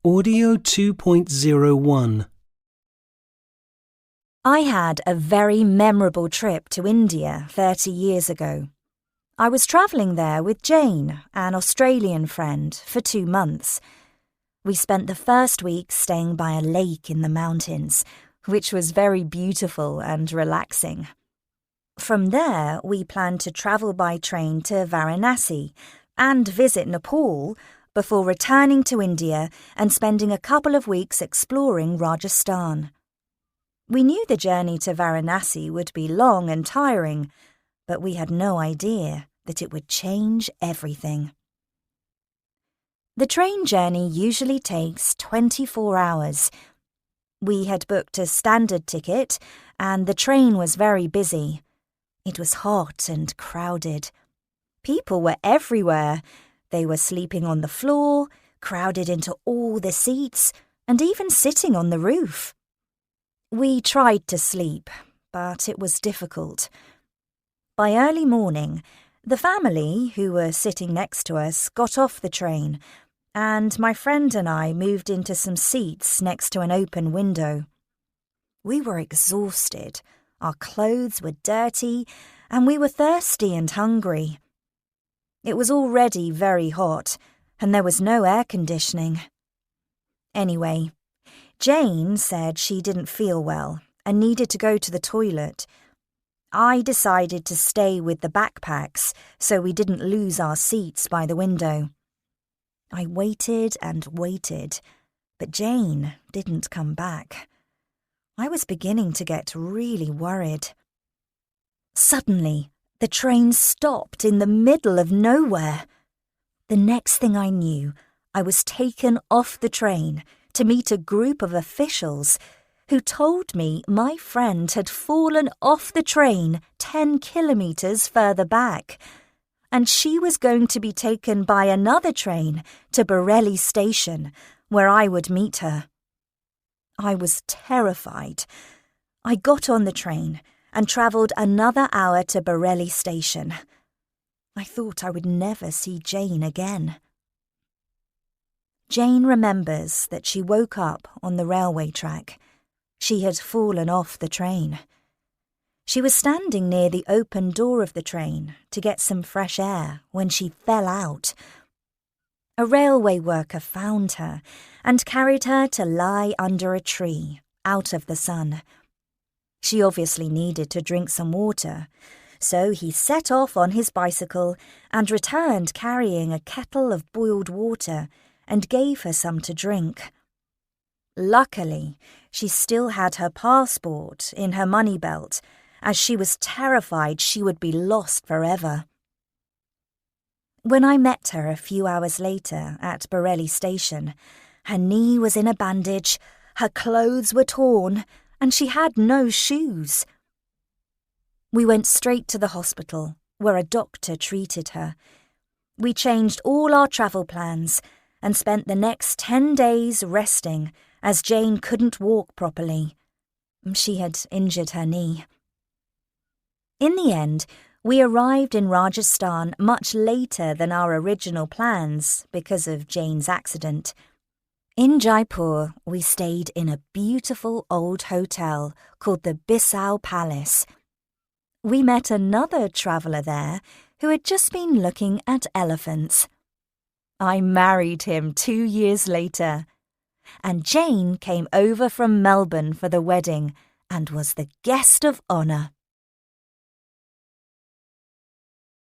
Audio 2.01. I had a very memorable trip to India 30 years ago. I was travelling there with Jane, an Australian friend, for 2 months. We spent the first week staying by a lake in the mountains, which was very beautiful and relaxing. From there, we planned to travel by train to Varanasi and visit Nepal before returning to India and spending a couple of weeks exploring Rajasthan. We knew the journey to Varanasi would be long and tiring, but we had no idea that it would change everything. The train journey usually takes 24 hours. We had booked a standard ticket, and the train was very busy. It was hot and crowded. People were everywhere. They were sleeping on the floor, crowded into all the seats, and even sitting on the roof. We tried to sleep, but it was difficult. By early morning, the family, who were sitting next to us, got off the train, and my friend and I moved into some seats next to an open window. We were exhausted, our clothes were dirty, and we were thirsty and hungry. It was already very hot, and there was no air conditioning. Anyway, Jane said she didn't feel well and needed to go to the toilet. I decided to stay with the backpacks so we didn't lose our seats by the window. I waited and waited, but Jane didn't come back. I was beginning to get really worried. Suddenly, the train stopped in the middle of nowhere. The next thing I knew, I was taken off the train to meet a group of officials who told me my friend had fallen off the train 10 kilometres further back, and she was going to be taken by another train to Bareilly station, where I would meet her. I was terrified. I got on the train and travelled another hour to Bareilly station. I thought I would never see Jane again. Jane remembers that she woke up on the railway track. She had fallen off the train. She was standing near the open door of the train to get some fresh air when she fell out. A railway worker found her and carried her to lie under a tree, out of the sun. She obviously needed to drink some water, so he set off on his bicycle and returned carrying a kettle of boiled water and gave her some to drink. Luckily, she still had her passport in her money belt, as she was terrified she would be lost forever. When I met her a few hours later at Bareilly station, her knee was in a bandage, her clothes were torn, and she had no shoes. We went straight to the hospital, where a doctor treated her. We changed all our travel plans and spent the next 10 days resting, as Jane couldn't walk properly. She had injured her knee. In the end, we arrived in Rajasthan much later than our original plans because of Jane's accident. In Jaipur, we stayed in a beautiful old hotel called the Bissau Palace. We met another traveller there who had just been looking at elephants. I married him 2 years later, and Jane came over from Melbourne for the wedding and was the guest of honour.